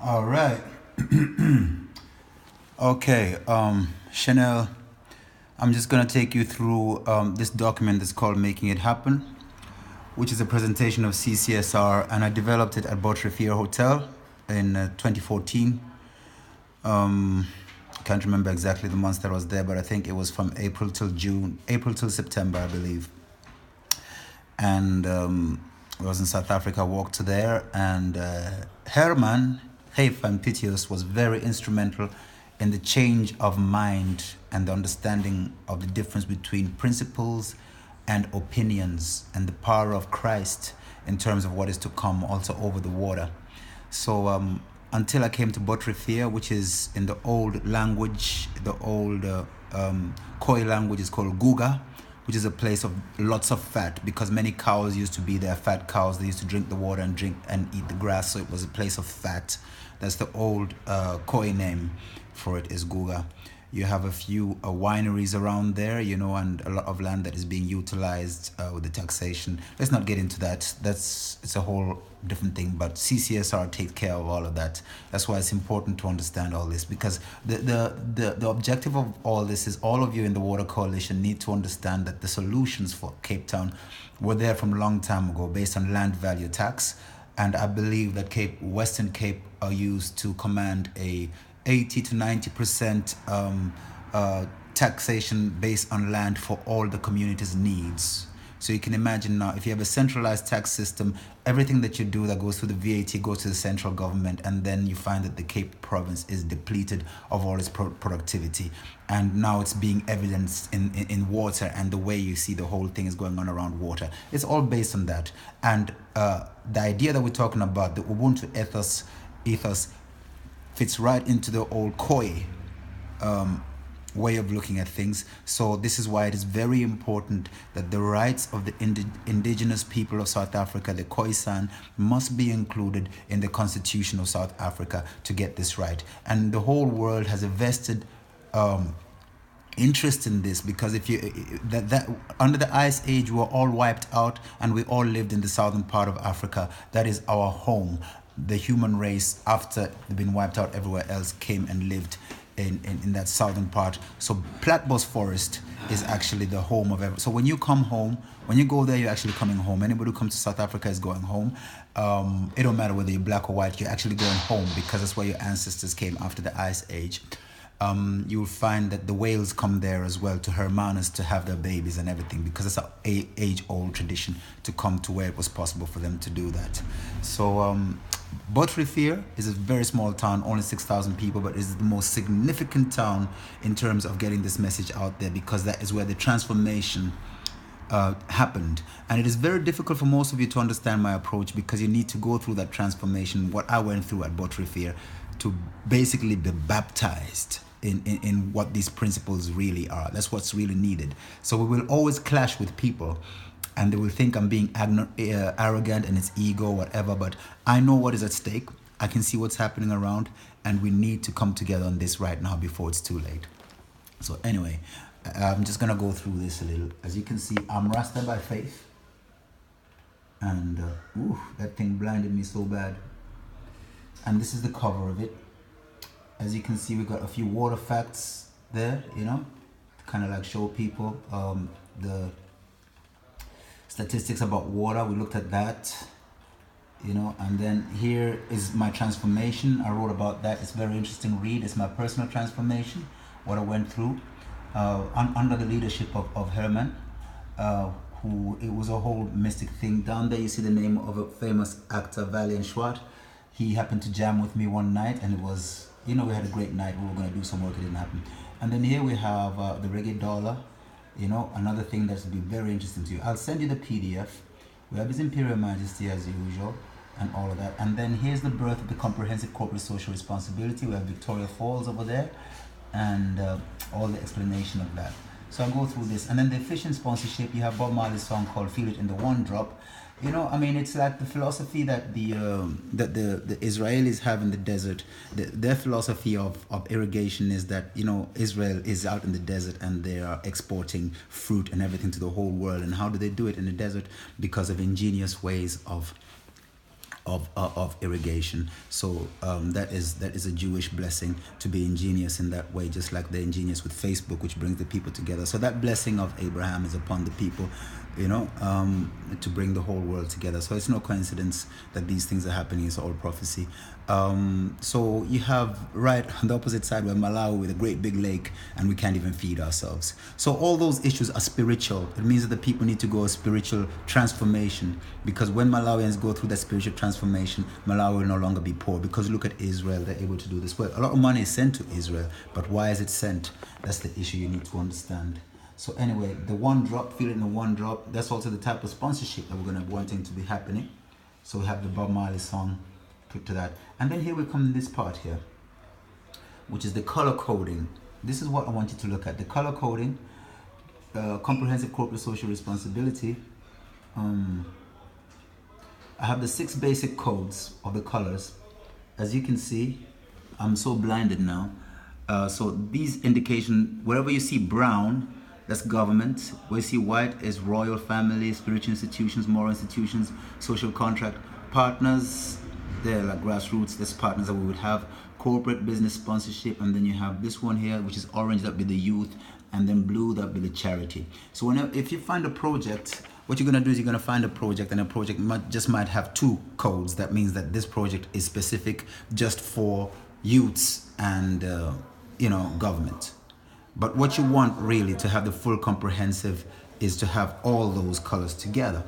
All right. Okay, Chanel, I'm just going to take you through this document that's called Making It Happen, which is a presentation of CCSR, and I developed it at Botrifier Hotel in 2014. I can't remember exactly the months that I was there, but I think it was from April till September, I believe. And I was in South Africa, I walked to there, and Herman Heif van Pitius was very instrumental in the change of mind and the understanding of the difference between principles and opinions and the power of Christ in terms of what is to come also over the water. So until I came to Botrifier, which is in the old language, the old Khoi language is called Guga, which is a place of lots of fat because many cows used to be there, fat cows. They used to drink the water and drink and eat the grass, so it was a place of fat. That's the old Khoi name for it is Guga. You have a few wineries around there, and a lot of land that is being utilized with the taxation. Let's not get into that. It's a whole different thing. But CCSR takes care of all of that. That's why it's important to understand all this, because the objective of all this is all of you in the Water Coalition need to understand that the solutions for Cape Town were there from a long time ago, based on land value tax. And I believe that Western Cape are used to command a 80 to 90% taxation based on land for all the community's needs. So you can imagine now, if you have a centralized tax system, everything that you do that goes through the VAT goes to the central government, and then you find that the Cape province is depleted of all its productivity. And now it's being evidenced in water, and the way you see the whole thing is going on around water. It's all based on that. And the idea that we're talking about, the Ubuntu ethos fits right into the old Khoi way of looking at things. So this is why it is very important that the rights of the indigenous people of South Africa, the Khoisan, must be included in the Constitution of South Africa to get this right. And the whole world has a vested interest in this, because if you that under the Ice Age we were all wiped out and we all lived in the southern part of Africa. That is our home. The human race, after they've been wiped out everywhere else, came and lived in that southern part. So Platbos Forest is actually the home of so when you come home, when you go there, you're actually coming home. Anybody who comes to South Africa is going home. It don't matter whether you're black or white, you're actually going home, because that's where your ancestors came after the Ice Age. You'll find that the whales come there as well to Hermanus to have their babies and everything, because it's an age-old tradition to come to where it was possible for them to do that. So Botrifier is a very small town, only 6,000 people, but it is the most significant town in terms of getting this message out there, because that is where the transformation happened. And it is very difficult for most of you to understand my approach, because you need to go through that transformation, what I went through at Botrifier, to basically be baptized in what these principles really are. That's what's really needed. So we will always clash with people, and they will think I'm being arrogant and it's ego, whatever, but I know what is at stake. I can see what's happening around, and we need to come together on this right now before it's too late. So anyway, I'm just gonna go through this a little. As you can see, I'm Rasta by faith, and that thing blinded me so bad. And this is the cover of it. As you can see, we got a few water facts there, to kind of like show people the statistics about water. We looked at that, and then here is my transformation. I wrote about that. It's a very interesting read. It's my personal transformation, what I went through under the leadership of Herman, who, it was a whole mystic thing. Down there you see the name of a famous actor, Valiant Schwart. He happened to jam with me one night, and it was, we had a great night. We were going to do some work, it didn't happen. And then here we have the Reggae Dollar, another thing that's be very interesting to you. I'll send you the PDF. We have His Imperial Majesty as usual, and all of that. And then here's the birth of the Comprehensive Corporate Social Responsibility. We have Victoria Falls over there, and all the explanation of that. So I'll go through this. And then the efficient sponsorship, you have Bob Marley's song called Feel It in the One Drop. It's like the philosophy that the Israelis have in the desert. Their philosophy of irrigation is that, Israel is out in the desert and they are exporting fruit and everything to the whole world. And how do they do it in the desert? Because of ingenious ways of of irrigation. So that is a Jewish blessing to be ingenious in that way, just like they're ingenious with Facebook, which brings the people together. So that blessing of Abraham is upon the people, to bring the whole world together. So it's no coincidence that these things are happening. It's all prophecy. So you have right on the opposite side where Malawi with a great big lake, and we can't even feed ourselves. So all those issues are spiritual. It means that the people need to go a spiritual transformation, because when Malawians go through that spiritual transformation, Malawi will no longer be poor. Because look at Israel, they're able to do this. Well, a lot of money is sent to Israel, but why is it sent? That's the issue you need to understand. So anyway, the one drop, feeling the one drop, that's also the type of sponsorship that we're going to be wanting to be happening. So we have the Bob Marley song put to that. And then here we come in this part here, which is the color coding. This is what I want you to look at. The color coding, comprehensive corporate social responsibility. I have the 6 basic codes of the colors. As you can see, I'm so blinded now. So these indication, wherever you see brown, that's government. Where you see white is royal family, spiritual institutions, moral institutions, social contract. Partners, they're like grassroots, that's partners that we would have. Corporate business sponsorship, and then you have this one here, which is orange, that'd be the youth, and then blue, that'd be the charity. So if you find a project, what you're gonna do is you're gonna find a project, and a project might have 2 codes. That means that this project is specific just for youths and government. But what you want really to have the full comprehensive is to have all those colors together.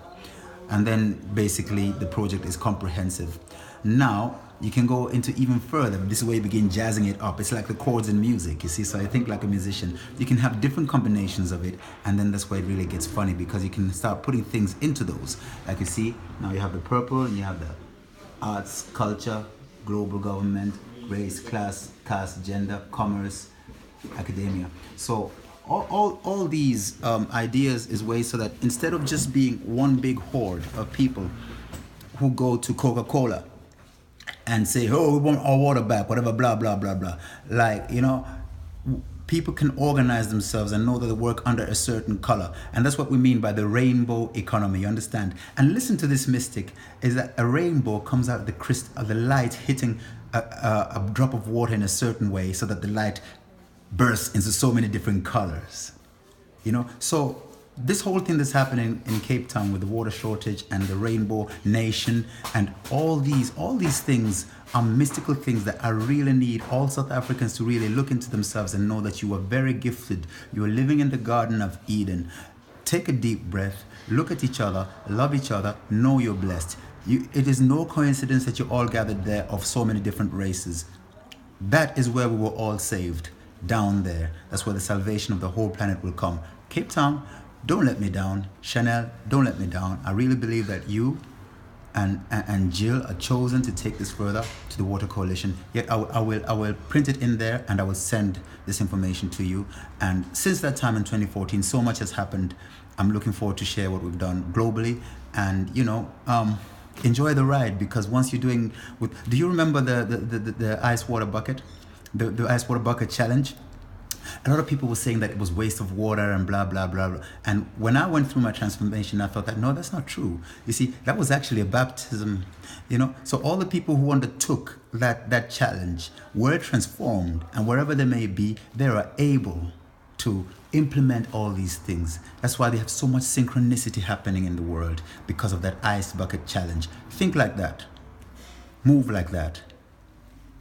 And then basically the project is comprehensive. Now you can go into even further. This is where you begin jazzing it up. It's like the chords in music, you see. So I think like a musician, you can have different combinations of it, and then that's where it really gets funny, because you can start putting things into those. Like you see, now you have the purple, and you have the arts, culture, global government, race, class, caste, gender, commerce, academia. So all these ideas is ways so that instead of just being one big horde of people who go to Coca-Cola and say, oh, we want our water back, whatever, blah, blah, blah, blah. Like, people can organize themselves and know that they work under a certain color. And that's what we mean by the rainbow economy, you understand? And listen to this mystic, is that a rainbow comes out of the light hitting a drop of water in a certain way, so that the light bursts into so many different colors. So this whole thing that's happening in Cape Town with the water shortage and the rainbow nation and all these things are mystical things that I really need all South Africans to really look into themselves and know that you are very gifted. You are living in the Garden of Eden. Take a deep breath, look at each other, love each other, know you're blessed. It is no coincidence that you're all gathered there of so many different races. That is where we were all saved, down there. That's where the salvation of the whole planet will come. Cape Town, don't let me down. Chanel, don't let me down. I really believe that you and Jill are chosen to take this further to the Water Coalition. Yet I will print it in there, and I will send this information to you. And since that time in 2014, so much has happened. I'm looking forward to share what we've done globally, and enjoy the ride, because once you're doing do you remember the ice water bucket, the ice water bucket challenge? A lot of people were saying that it was waste of water and blah, blah, blah, blah. And when I went through my transformation, I thought that, no, that's not true. You see, that was actually a baptism, So all the people who undertook that challenge were transformed, and wherever they may be, they are able to implement all these things. That's why they have so much synchronicity happening in the world, because of that ice bucket challenge. Think like that. Move like that.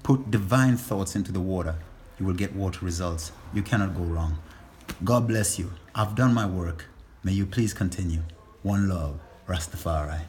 Put divine thoughts into the water. You will get water results. You cannot go wrong. God bless you. I've done my work. May you please continue. One love, Rastafari.